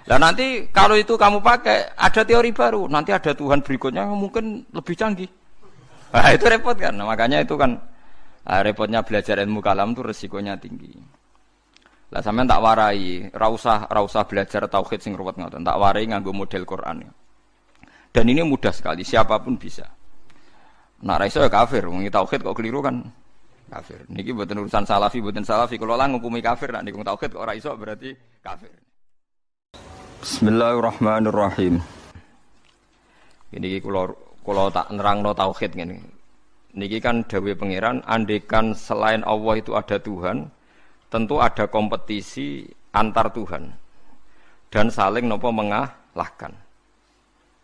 Lah nanti kalau itu kamu pakai, ada teori baru. Nanti ada Tuhan berikutnya yang mungkin lebih canggih. Nah, itu repot kan. Nah, makanya itu kan repotnya belajar ilmu kalam itu resikonya tinggi. Lah sampean tak warai, ra usah belajar tauhid sing ruwet ngoten. Tak warai nganggo model Quran. Dan ini mudah sekali, siapapun bisa. Nak ra iso ya kafir, wong tauhid kok keliru kan kafir. Niki mboten urusan salafi, mboten salafi. Kalau lah ngukumi kafir, nak niku tauhid kok ora iso berarti kafir. Bismillahirrahmanirrahim. Ini kalau tak nerangno tauhid ngene. Niki kan dawuh pangeran, andekan selain Allah itu ada Tuhan, tentu ada kompetisi antar Tuhan dan saling nopo mengalahkan.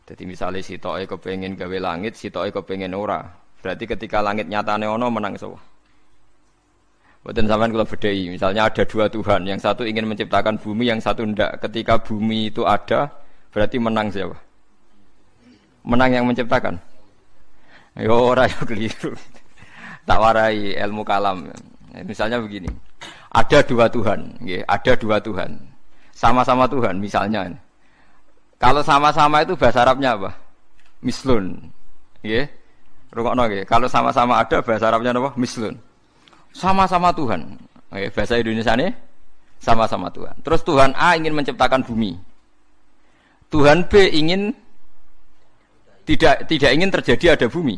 Jadi misalnya sitoke kepengin gawe langit, sitoke kepengin ora. Berarti ketika langit nyatane ono menang sapa? Mboten sampean kula bedhei, misalnya ada dua Tuhan, yang satu ingin menciptakan bumi, yang satu ndak. Ketika bumi itu ada, berarti menang siapa? Menang yang menciptakan. Yo ora yo keliru. Tak warai ilmu kalam. Misalnya begini. Ada dua Tuhan, nggih, ada dua Tuhan. Sama-sama Tuhan misalnya. Kalau sama-sama itu bahasa Arabnya apa? Mislun. Nggih. Rungokno nggih. Kalau sama-sama ada bahasa Arabnya apa? Mislun. Sama-sama Tuhan. Bahasa Indonesianya sama-sama Tuhan. Terus Tuhan A ingin menciptakan bumi. Tuhan B ingin tidak ingin terjadi ada bumi.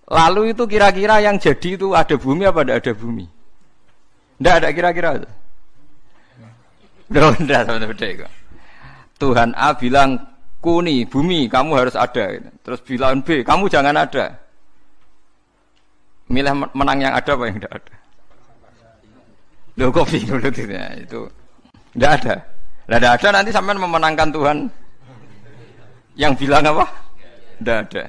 Lalu itu kira-kira yang jadi itu ada bumi apa tidak ada bumi? Tidak ada kira-kira. Tidak sama-sama. Tuhan A bilang kuni bumi kamu harus ada. Terus bilang B kamu jangan ada. Milih menang yang ada apa yang tidak ada? Loh kok bingung itu? Tidak ada. Tidak ada nanti sampai memenangkan Tuhan yang bilang apa? Tidak ada.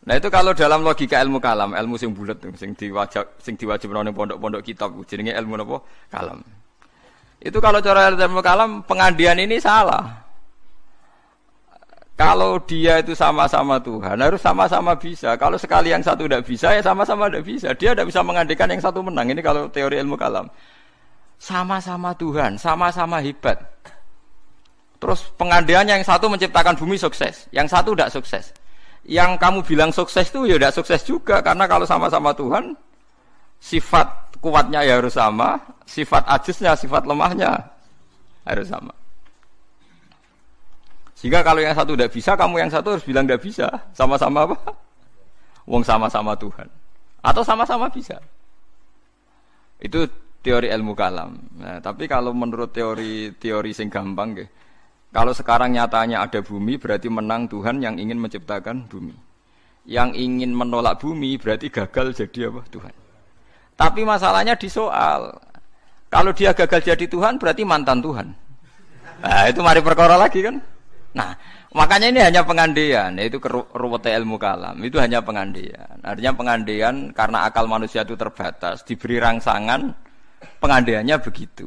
Nah itu kalau dalam logika ilmu kalam, ilmu sing bulet, sing diwajib nang pondok-pondok kitab, jenenge ilmu apa? Kalam. Itu kalau cara ilmu kalam pengandian ini salah. Kalau dia itu sama-sama Tuhan, harus sama-sama bisa. Kalau sekali yang satu tidak bisa, ya sama-sama tidak bisa. Dia tidak bisa mengandikan yang satu menang. Ini kalau teori ilmu kalam. Sama-sama Tuhan, sama-sama hebat. Terus pengandiannya yang satu menciptakan bumi sukses, yang satu tidak sukses. Yang kamu bilang sukses itu ya tidak sukses juga. Karena kalau sama-sama Tuhan, sifat kuatnya ya harus sama, sifat ajiznya, sifat lemahnya harus sama. Sehingga kalau yang satu tidak bisa, kamu yang satu harus bilang tidak bisa. Sama-sama apa? Wong sama-sama Tuhan. Atau sama-sama bisa. Itu teori ilmu kalam. Nah, tapi kalau menurut teori sing gampang, kalau sekarang nyatanya ada bumi, berarti menang Tuhan yang ingin menciptakan bumi. Yang ingin menolak bumi, berarti gagal jadi apa? Tuhan. Tapi masalahnya di soal. Kalau dia gagal jadi Tuhan, berarti mantan Tuhan. Nah, itu mari perkara lagi kan? Nah, makanya ini hanya pengandian, yaitu ruwete ilmu kalam. Itu hanya pengandian. Artinya pengandian karena akal manusia itu terbatas, diberi rangsangan, pengandiannya begitu.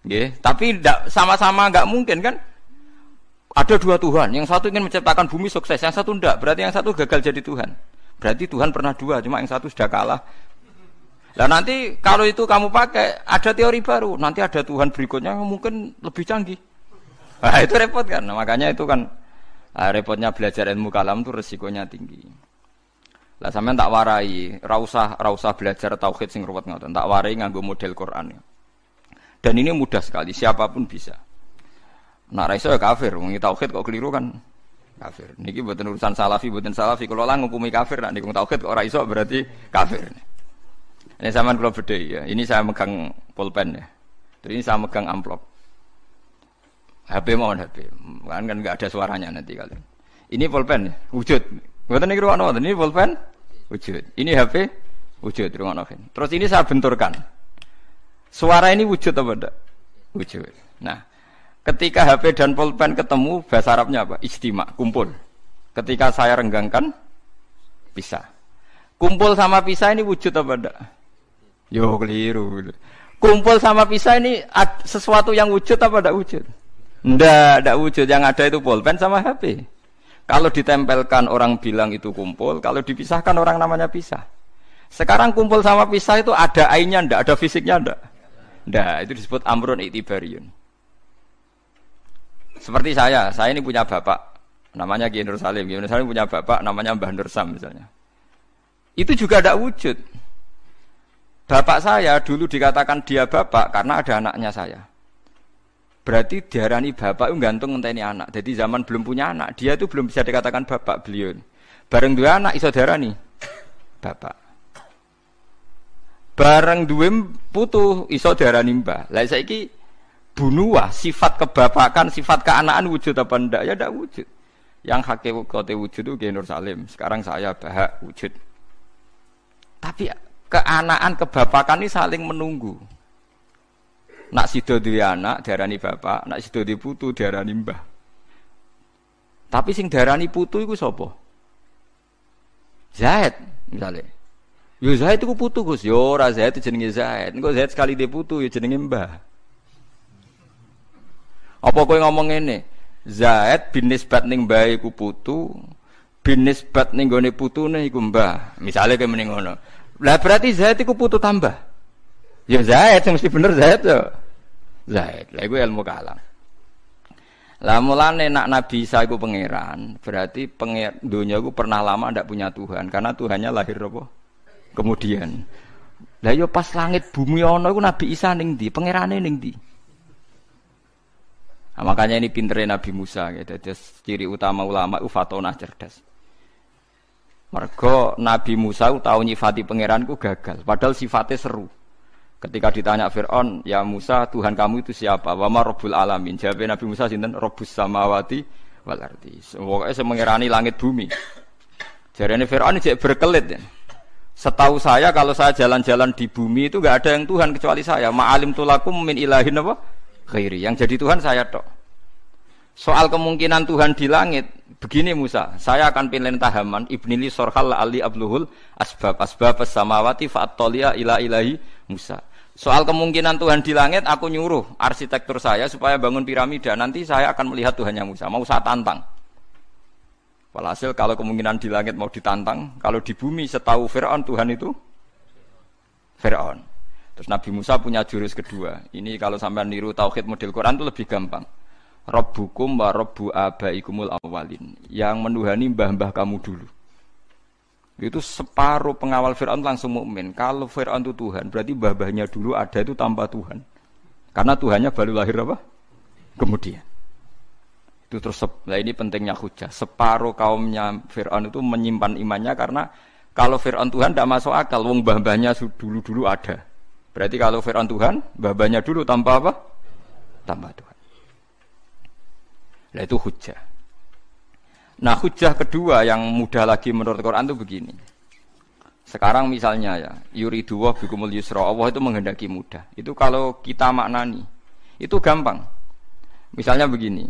Nggih, tapi sama-sama enggak mungkin kan? Ada dua Tuhan, yang satu ingin menciptakan bumi sukses, yang satu enggak. Berarti yang satu gagal jadi Tuhan. Berarti Tuhan pernah dua, cuma yang satu sudah kalah. Lah nanti kalau itu kamu pakai, ada teori baru. Nanti ada Tuhan berikutnya yang mungkin lebih canggih. Nah, itu repot kan. Nah, makanya itu kan repotnya belajar ilmu kalam itu resikonya tinggi. Lah sampean tak warai, ra usah belajar tauhid sing ruwet ngoten. Tak warai nganggo model Quran. Dan ini mudah sekali, siapapun bisa. Nak ra iso ya kafir, wong tauhid kok keliru kan kafir. Niki mboten urusan salafi, mboten salafi. Kalau lah ngukumi kafir, nak niku tauhid kok ora iso berarti kafir. Ini sampean kula bedhei ya. Ini saya megang pulpen ya. Terus ini saya megang amplop. HP mohon HP. Kan enggak ada suaranya nanti kalian. Ini pulpen ya, wujud. Mboten niki ruwono, ini pulpen wujud. Ini HP wujud ruwono. Terus ini saya benturkan. Suara ini wujud apa enggak? Wujud. Nah, ketika HP dan pulpen ketemu, bahasa Arabnya apa? Ijtima, kumpul. Ketika saya renggangkan, pisah. Kumpul sama pisah ini wujud apa enggak? Yo keliru. Kumpul sama pisah ini sesuatu yang wujud apa enggak wujud? Ndak wujud. Yang ada itu pulpen sama HP. Kalau ditempelkan orang bilang itu kumpul, kalau dipisahkan orang namanya pisah. Sekarang kumpul sama pisah itu ada ainnya ndak, ada fisiknya ndak? Ndak, itu disebut amrun i'tibariyun. Seperti saya ini punya bapak, namanya Kiai Nur Salim. Kiai Nur Salim punya bapak, namanya Mbah Nur Sam misalnya. Itu juga tidak wujud. Bapak saya dulu dikatakan dia bapak karena ada anaknya saya. Berarti diarani bapak itu gantung ngenteni anak. Jadi zaman belum punya anak, dia itu belum bisa dikatakan bapak beliau. Bareng dua anak iso diarani bapak. Bareng duwe putu iso diarani mbah. Lah saiki bunuah sifat kebapakan, sifat keanakan wujud apa ndak? Ya ndak wujud. Yang hakikate wujud itu Kiai Nur Salim. Sekarang saya Bahak wujud. Tapi keanakan kebapakan ini saling menunggu. Nak sido duwe anak diarani bapak, nak sido duwe putu diarani mbah. Tapi sing diarani putu iku sapa? Zaid misalnya. Yo Zaid iku putu Gus, yo ora Zaid jenenge Zaid. Engko Zaid sekali dia putu yo jenenge mbah. Apa kowe ngomong ngene? Zaid bin nisbat ning mbah iku putu, bin nisbat ning gone putune iku mbah. Misale kowe muni ngono. Lah berarti Zaid iku putu tambah. Ya Zaid sing mesti bener Zaid yo. Zaid. Lah iku ilmu kalam. Lah mulane nak Nabi Isa iku pangeran, berarti dunya iku pernah lama ndak punya Tuhan karena Tuhannya lahir apa? Kemudian. Lah yo pas langit bumi ana iku Nabi Isa ning ndi? Pangerane ning ndi? Nah, makanya ini pinternya Nabi Musa gitu. Jadi ciri utama ulama itu fatonah cerdas. Mergo Nabi Musa tahu nyifati pangeranku gagal, padahal sifatnya seru. Ketika ditanya Fir'aun, ya Musa, Tuhan kamu itu siapa? Wa ma Rabbul Alamin. Jawabnya Nabi Musa sinten? Rabbus samawati wal ardi. Pokoke sing mengerani langit bumi. Jarene Fir'aun jek berkelit ya. Setahu saya kalau saya jalan-jalan di bumi itu enggak ada yang Tuhan kecuali saya. Ma'alim tulakum min ilahin apa? Khairi. Yang jadi Tuhan saya tok. Soal kemungkinan Tuhan di langit, begini Musa, saya akan pilih tahaman ibnili sorhal ali abluhul asbab samawati fa'attolia ila ilahi Musa. Soal kemungkinan Tuhan di langit, aku nyuruh arsitektur saya supaya bangun piramida. Nanti saya akan melihat Tuhannya Musa. Mau saya tantang. Walhasil kalau kemungkinan di langit mau ditantang, kalau di bumi setahu Fir'aun Tuhan itu Fir'aun. Terus Nabi Musa punya jurus kedua. Ini kalau sampai niru tauhid model Quran itu lebih gampang. Rabbukum wa rabbu abaikumul awwalin. Yang menuhani mbah-mbah kamu dulu. Itu separuh pengawal Fir'aun langsung mukmin. Kalau Fir'aun itu Tuhan, berarti mbah-mbahnya dulu ada itu tanpa Tuhan. Karena Tuhannya baru lahir apa? Kemudian. Itu terus, nah ini pentingnya hujah. Separuh kaumnya Fir'aun itu menyimpan imannya karena kalau Fir'aun Tuhan tidak masuk akal. Wong mbah-mbahnya dulu-dulu ada. Berarti kalau Fir'aun Tuhan, mbah-mbahnya dulu tanpa apa? Tanpa Tuhan. Nah itu hujah. Nah hujah kedua yang mudah lagi menurut Quran itu begini. Sekarang misalnya ya, yuridu wa bikumul yusra, Allah itu menghendaki mudah. Itu kalau kita maknani, itu gampang. Misalnya begini,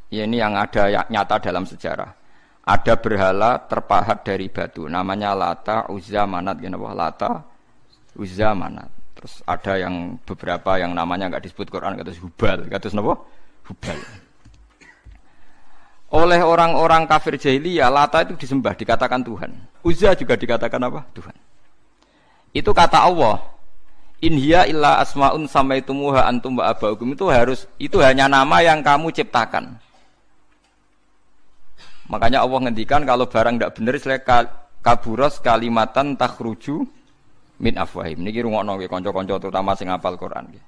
ya ini yang ada nyata dalam sejarah. Ada berhala terpahat dari batu, namanya Lata, Uzza, Manat, Lata, Uzza, Manat. Terus ada yang beberapa yang namanya enggak disebut Quran, kata Hubal, kata napa? Hubal. Oleh orang-orang kafir jahiliyah, Lata itu disembah, dikatakan Tuhan. Uzza juga dikatakan apa? Tuhan. Itu kata Allah. In hiya illa asmaun samaitumuha antum wa abaukum. Itu hanya nama yang kamu ciptakan. Makanya Allah ngendikan kalau barang tidak benar istilah kaburos kalimatan takhruju min afwahim. Niki rungokno nggih kanca-kanca terutama sing hafal Quran nggih.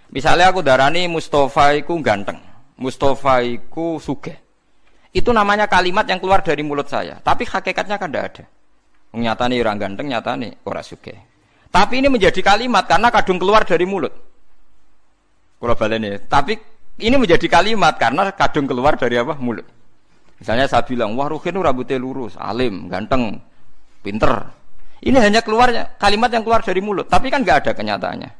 Misalnya aku darani Mustofa iku ganteng, Mustofa iku sugih. Itu namanya kalimat yang keluar dari mulut saya. Tapi hakikatnya kan tidak ada. Nyatane orang ganteng, nyatane ora sugih. Tapi ini menjadi kalimat karena kadung keluar dari mulut. Kula baleni. Tapi ini menjadi kalimat karena kadung keluar dari apa? Mulut. Misalnya saya bilang, wah Ruhin rambutnya lurus, alim, ganteng, pinter. Ini hanya keluarnya kalimat yang keluar dari mulut. Tapi kan nggak ada kenyataannya.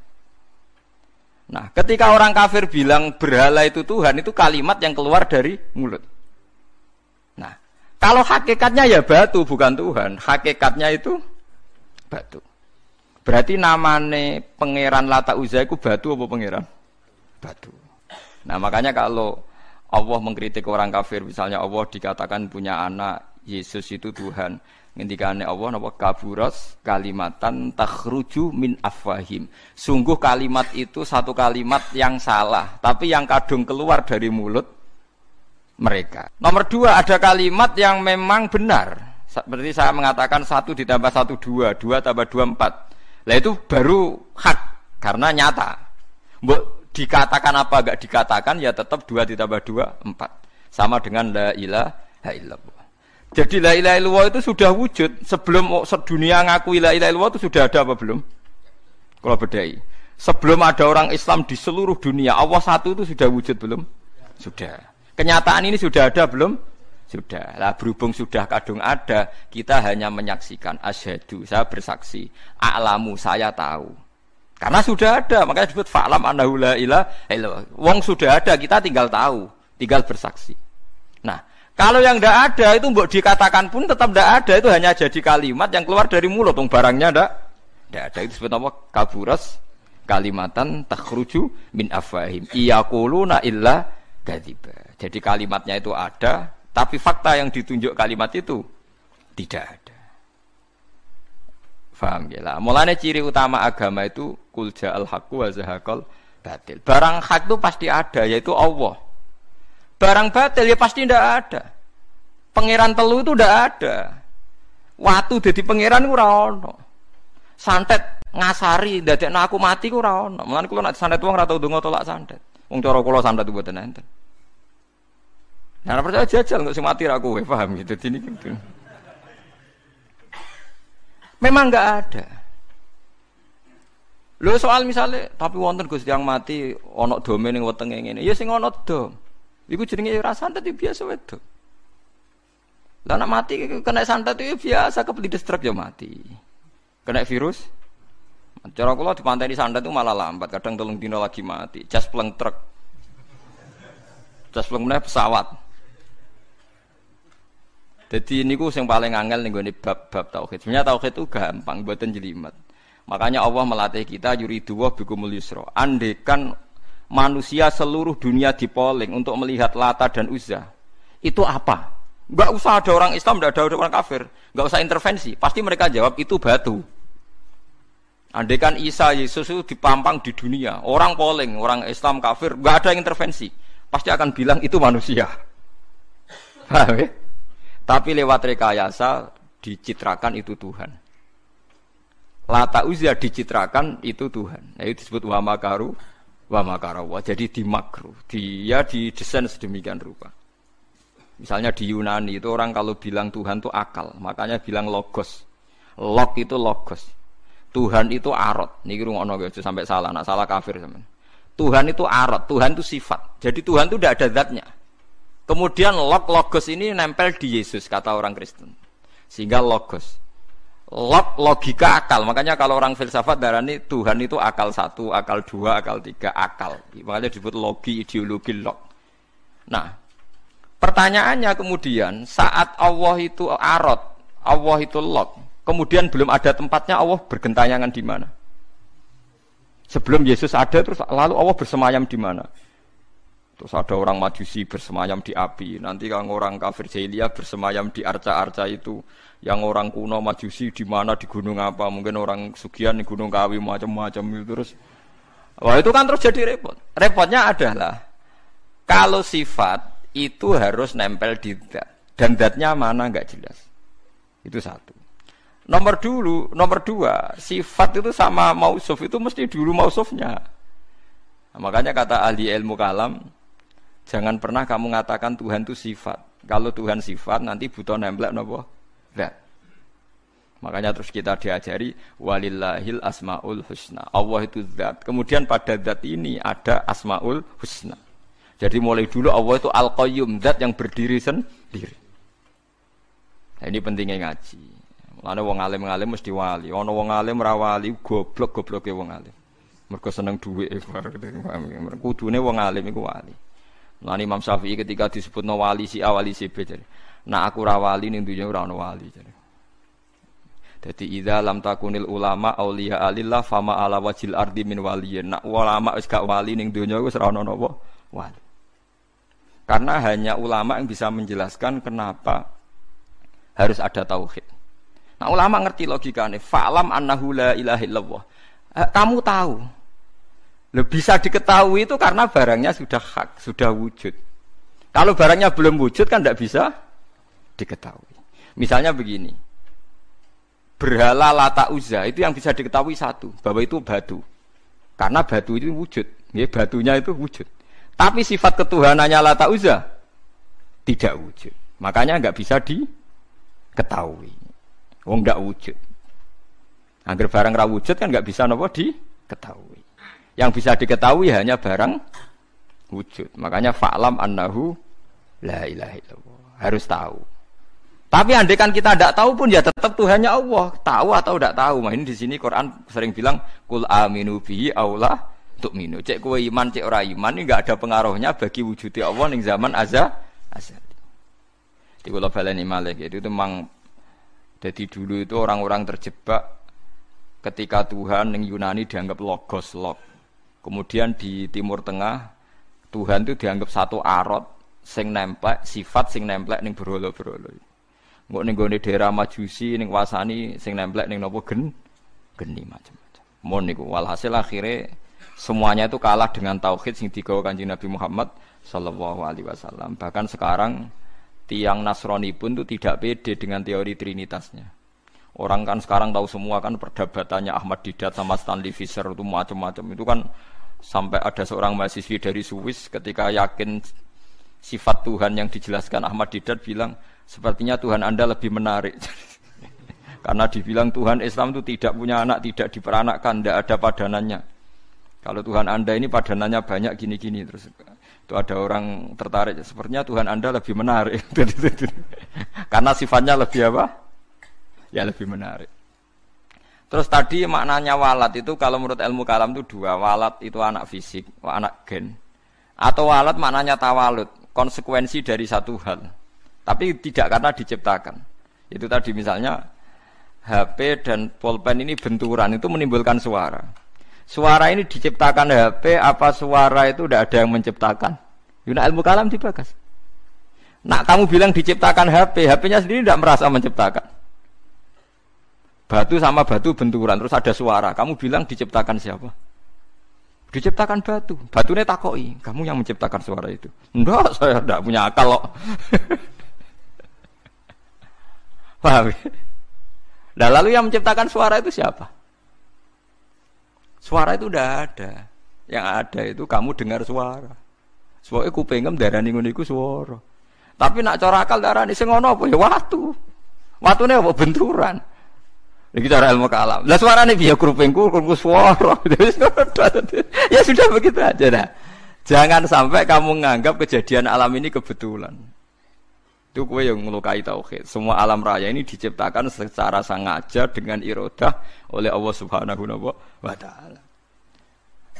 Nah, ketika orang kafir bilang berhala itu Tuhan, itu kalimat yang keluar dari mulut. Nah, kalau hakikatnya ya batu bukan Tuhan, hakikatnya itu batu. Berarti namane pangeran Lata Uzza itu batu apa pangeran? Batu. Nah, makanya kalau Allah mengkritik orang kafir, misalnya Allah dikatakan punya anak, Yesus itu Tuhan. Ngendikane Allah napa kaburas kalimatan takhruju min afwahim. Sungguh kalimat itu satu kalimat yang salah, tapi yang kadung keluar dari mulut mereka. Nomor 2, ada kalimat yang memang benar. Seperti saya mengatakan 1 ditambah 1 2, 2 tambah 2 4. Lah itu baru hak karena nyata. Mbok dikatakan apa enggak dikatakan ya tetap 2 ditambah 2 4. Sama dengan la ilaha illallah. Jadi la ilaha illallah itu sudah wujud sebelum sedunia ngakui la ilaha illallah itu sudah ada apa belum? Kalau bedai. Sebelum ada orang Islam di seluruh dunia, Allah satu itu sudah wujud belum? Sudah. Kenyataan ini sudah ada belum? Sudah. Lah berhubung sudah kadung ada, kita hanya menyaksikan asyhadu, saya bersaksi, a'lamu, saya tahu. Karena sudah ada, makanya disebut fa'lam annahu la ilaha illallah. Wong sudah ada, kita tinggal tahu, tinggal bersaksi. Nah, kalau yang tidak ada itu mbok dikatakan pun tetap tidak ada, itu hanya jadi kalimat yang keluar dari mulut, wong barangnya tidak ada. Itu disebut apa? Kaburas kalimatan takhruju min afwahim. Iyaquluna illa kadziba. Jadi kalimatnya itu ada, tapi fakta yang ditunjuk kalimat itu tidak ada. Faham ya lah. Mulanya ciri utama agama itu qul ja'al haqqu wa zahaqal batil. Barang hak itu pasti ada, yaitu Allah. Barang batil ya pasti tidak ada. Pangeran telu itu tidak ada. Watu dadi pangeran ora ono. Santet ngasari ndadekno aku mati ku ora ono. Mulane kula nek santet wong ora tau ndonga tolak santet. Wong cara kula santet mboten enten. Nah, percaya jajal kok sing mati ra kowe, paham gitu. Dadi niki gitu. Memang enggak ada. Lho soal misalnya tapi wonten Gusti yang mati ana dome ning wetenge ngene. Ya sing ana dom. Iku jenenge ora santet biasa wedok. Lah nek mati kena santet itu biasa kepelides truk ya mati. Kena virus. Cara kula dipanteni santet itu malah lambat, kadang 3 dina lagi mati. Jas pleng truk. Jas pleng meneh pesawat. Jadi niku sing paling angel ning gone bab-bab tauhid. Sebenarnya tauhid itu gampang, mboten jelimet. Makanya Allah melatih kita yuridu wa bikumul yusra. Andekan manusia seluruh dunia dipoling untuk melihat Lata dan Uzza. Itu apa? Enggak usah ada orang Islam, enggak ada orang kafir, enggak usah intervensi. Pasti mereka jawab itu batu. Andekan Isa Yesus itu dipampang di dunia, orang poling, orang Islam kafir, enggak ada yang intervensi. Pasti akan bilang itu manusia. Paham ya? Tapi lewat rekayasa dicitrakan itu Tuhan. Lata Uzza dicitrakan itu Tuhan. Nah, itu disebut wa makaru wa makarawa. Jadi dimakru. Dia didesain sedemikian rupa. Misalnya di Yunani itu orang kalau bilang Tuhan itu akal, makanya bilang logos. Log itu logos. Tuhan itu arot. Niki rungokno aja sampai salah, nak salah kafir sampean. Tuhan itu arot, Tuhan itu sifat. Jadi Tuhan itu tidak ada zatnya. Kemudian logos ini nempel di Yesus kata orang Kristen. Sehingga logos. Logika akal. Makanya kalau orang filsafat darani Tuhan itu akal 1, akal 2, akal 3, akal. Makanya disebut logi, ideologi log. Nah, pertanyaannya kemudian saat Allah itu arot, Allah itu log, kemudian belum ada tempatnya Allah bergentayangan di mana? Sebelum Yesus ada terus lalu Allah bersemayam di mana? Terus ada orang Majusi bersemayam di api. Nanti kalau orang kafir jahiliyah bersemayam di arca-arca itu. Yang orang kuno Majusi di mana, di gunung apa? Mungkin orang Sugian di gunung Kawi macam-macam itu terus. Wah itu kan terus jadi repot. Repotnya adalah kalau sifat itu harus nempel di zat. Dan zatnya mana enggak jelas. Itu satu. Nomor 2, sifat itu sama mausuf itu mesti dulu mausufnya. Nah, makanya kata ahli ilmu kalam, jangan pernah kamu mengatakan Tuhan itu sifat. Kalau Tuhan sifat nanti butuh nempel napa? Zat. Makanya terus kita diajari walillahil asmaul husna. Allah itu zat. Kemudian pada zat ini ada asmaul husna. Jadi mulai dulu Allah itu al-qayyum, zat yang berdiri sendiri. Nah, ini pentingnya ngaji. Mulane wong alim-alim mesti wali. Ana wong alim ra wali, goblok-gobloke wong alim. Mergo seneng dhuwit. Kudune wong alim iku wali. Mulane Imam Syafi'i ketika disebutno wali si A wali si B jare. Nah aku ra wali ning dunya ora ana wali jare. Dadi idza lam takunil ulama auliya alillah fama ala wajil ardi min waliyin. Nak ulama wis gak wali ning dunya wis ora ana napa wali. Karena hanya ulama yang bisa menjelaskan kenapa harus ada tauhid. Nah ulama ngerti logikanya. Fa'lam annahu la ilaha illallah. Kamu tahu. Loh, bisa diketahui itu karena barangnya sudah hak, sudah wujud. Kalau barangnya belum wujud kan tidak bisa diketahui. Misalnya begini, berhala Lata Uzza itu yang bisa diketahui satu, bahwa itu batu. Karena batu itu wujud, ya, batunya itu wujud. Tapi sifat ketuhanannya Lata Uzza tidak wujud. Makanya nggak bisa diketahui. Wong nggak wujud. Angger barang ra wujud kan nggak bisa nopo diketahui. Yang bisa diketahui hanya barang wujud. Makanya fa'lam annahu la ilaha illallah. Harus tahu. Tapi andai kan kita tidak tahu pun ya tetap Tuhannya Allah. Tahu atau tidak tahu. Nah, ini di sini Quran sering bilang kul aminu bihi aula tu'minu. Cek kowe iman cek ora iman ini enggak ada pengaruhnya bagi wujudnya Allah ning zaman azali. Di kula baleni malih itu memang jadi dulu itu orang-orang terjebak ketika Tuhan ning Yunani dianggap logos log. Kemudian di Timur Tengah Tuhan itu dianggap satu arot sing nemplek sifat sing nemplek ning berhala-berhala. Engko ning gone daerah Majusi ning wasani sing nemplek ning napa geni macam-macam. Mon niku walhasil akhirnya semuanya itu kalah dengan tauhid sing digawa Kanjeng Nabi Muhammad sallallahu alaihi wasallam. Bahkan sekarang tiang Nasrani pun itu tidak pede dengan teori trinitasnya. Orang kan sekarang tahu semua kan perdebatannya Ahmad Didat sama Stanley Fischer itu macam-macam. Itu kan sampai ada seorang mahasiswi dari Swiss ketika yakin sifat Tuhan yang dijelaskan Ahmad Didat bilang sepertinya Tuhan Anda lebih menarik. Karena dibilang Tuhan Islam itu tidak punya anak, tidak diperanakkan, tidak ada padanannya. Kalau Tuhan Anda ini padanannya banyak gini-gini terus itu ada orang tertarik. Sepertinya Tuhan Anda lebih menarik. Karena sifatnya lebih apa? Ya lebih menarik. Terus tadi maknanya walat itu kalau menurut ilmu kalam itu dua. Walat itu anak fisik, anak gen. Atau walat maknanya tawalud, konsekuensi dari satu hal. Tapi tidak karena diciptakan. Itu tadi misalnya HP dan pulpen ini benturan itu menimbulkan suara. Suara ini diciptakan HP apa suara itu tidak ada yang menciptakan? Yuna ilmu kalam dibahas. Nak kamu bilang diciptakan HP, HP-nya sendiri tidak merasa menciptakan. Batu sama batu benturan terus ada suara. Kamu bilang diciptakan siapa? Diciptakan batu. Batunya takoi, kamu yang menciptakan suara itu. Enggak, saya tidak punya akal kok. Paham? Nah, lalu yang menciptakan suara itu siapa? Suara itu udah ada. Yang ada itu kamu dengar suara. Soale kupingem darani ngono iku swara. Tapi nak cara akal darani sing ngono apa ya watu. Watune apa benturan. Iki cara ilmu kalam. Lah suarane piye kupingku swara. Ya sudah begitu aja dah. Jangan sampai kamu menganggap kejadian alam ini kebetulan. Itu kowe yang melukai tauhid. Semua alam raya ini diciptakan secara sengaja dengan iradah oleh Allah Subhanahu wa taala.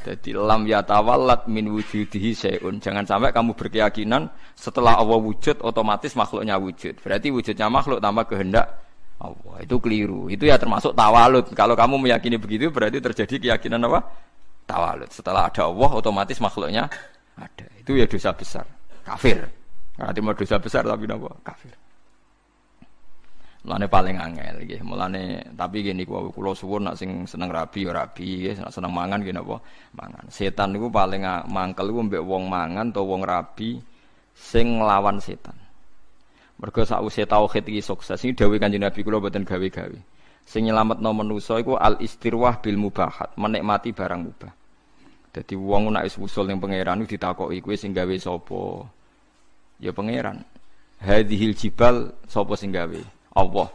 Jadi lam yatawallat min wujudihi syai'un. Jangan sampai kamu berkeyakinan setelah Allah wujud otomatis makhluknya wujud. Berarti wujudnya makhluk tanpa kehendak Allah. Itu keliru. Itu ya termasuk tawalud. Kalau kamu meyakini begitu berarti terjadi keyakinan apa? Tawalud. Setelah ada Allah otomatis makhluknya ada. Itu ya dosa besar. Kafir. Nanti mau dosa besar tapi napa? Kafir. Mulane paling angel nggih. Mulane tapi gini kula suwun nek sing seneng rabi ya rabi, nek seneng mangan nggih napa? Mangan. Setan niku paling mangkel iku mbek wong mangan utawa wong rabi sing nglawan setan. Mergo sakwise tauhid iki sukses iki dawuh Kanjeng Nabi kula mboten gawe-gawe. Sing nyelametno manusa iku al istirwah bil mubahat, menikmati barang mubah. Dadi wong nek wis usul ning pangeran ditakoki kowe sing gawe sapa? Ya pangeran. Hadhil jibal sapa sing gawe? Allah.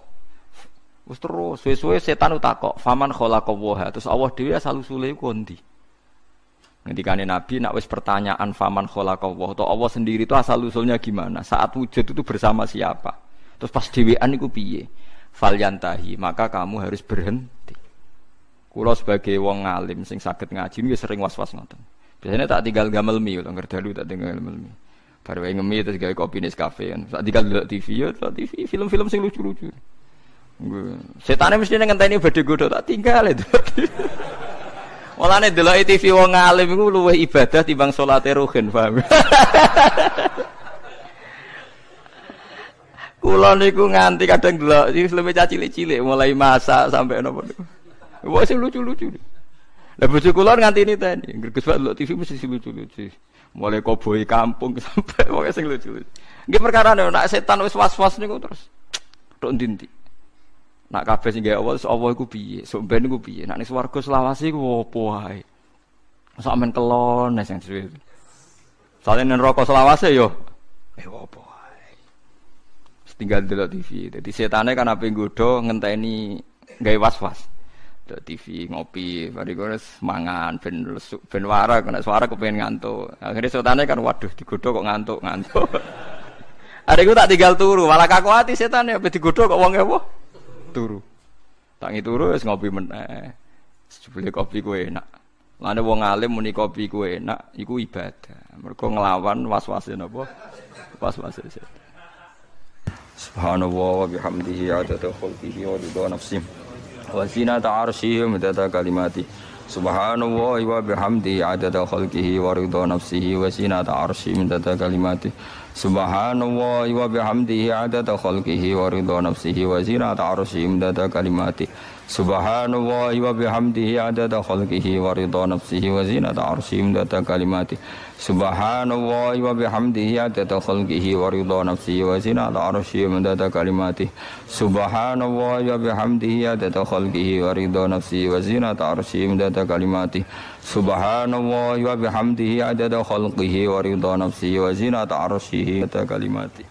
Wis terus suwe-suwe setan utakok, faman khalaqallaha. Terus Allah dhewe asal usule iku ndi? Ngendikane Nabi nek wis pertanyaan faman khalaqallah, atau Allah sendiri itu asal usulnya gimana? Saat wujud itu bersama siapa? Terus pas dhewean iku piye? Falyantahi, maka kamu harus berhenti. Kula sebagai wong alim sing saged ngaji wis sering was-was ngoten. Biasanya tak tinggal gamelmi, lho ngerdalu tak tinggal gamelmi. Baru ngemi terus gawe kopi Nescafe kan. Tak tinggal delok TV ya, TV film-film sing lucu-lucu. Setane mesti ngenteni badhe godho tak tinggal itu. Mulane delok TV wong alim iku luwih ibadah timbang salate ruhin, paham? Kula niku nganti kadang delok iki filme cilik-cilik mulai masak sampai napa niku. Wah sing lucu-lucu. Lah bojo kula nganti niteni, Gus Pak delok TV mesti lucu-lucu. Mulai koboi kampung sampai pokoke sing lucu. Nggih perkara nek setan wis was-was niku terus tok ndi-ndi. Nak kabeh sing gawe Allah iku piye? Sok ben iku piye? Nak ning swarga selawase iku opo wae? Sak men kelon sing suwe. Soale ning neraka selawase yo opo wae. Tinggal delok TV. Dadi setane kan ape nggodho ngenteni gawe was-was. Delok TV ngopi, bariku wis mangan ben wara kena suara kepengin ngantuk. Akhire setane kan waduh digodho kok ngantuk. Adekku tak tinggal turu, malah kaku ati setane ape digodho kok wong apa? Turu. Tangi turu wis ngopi meneh. Jebule kopi ku enak. Lane wong alim muni kopi ku enak, iku ibadah. Mergo nglawan was-wase napa? Was-wase setan. Subhanallah wa bihamdihi adada khalqihi wa ridha nafsihi wa zinata 'arsyihi wa midada kalimati. Subhanallah wa bihamdihi adada khalqihi wa ridha nafsihi wa zinata 'arsyihi wa midada kalimati. Subhanallah wa bihamdihi adada khalqihi wa ridha nafsihi wa zinata 'arsyihi wa midada kalimati. Subhanallah wa bihamdihi adada khalqihi wa ridha nafsihi wa zinata 'arsyihi wa midada kalimati. Subhanallah wa bihamdihi adada khalqihi wa ridha nafsihi wa zinata 'arsyihi wa midada kalimati. Subhanallah wa bihamdihi adada khalqihi wa ridha nafsihi wa zinata 'arsyihi wa midada kalimati. Subhanallah wa bihamdihi adada khalqihi wa ridha nafsihi wa zinata 'arsyihi wa midada kalimati.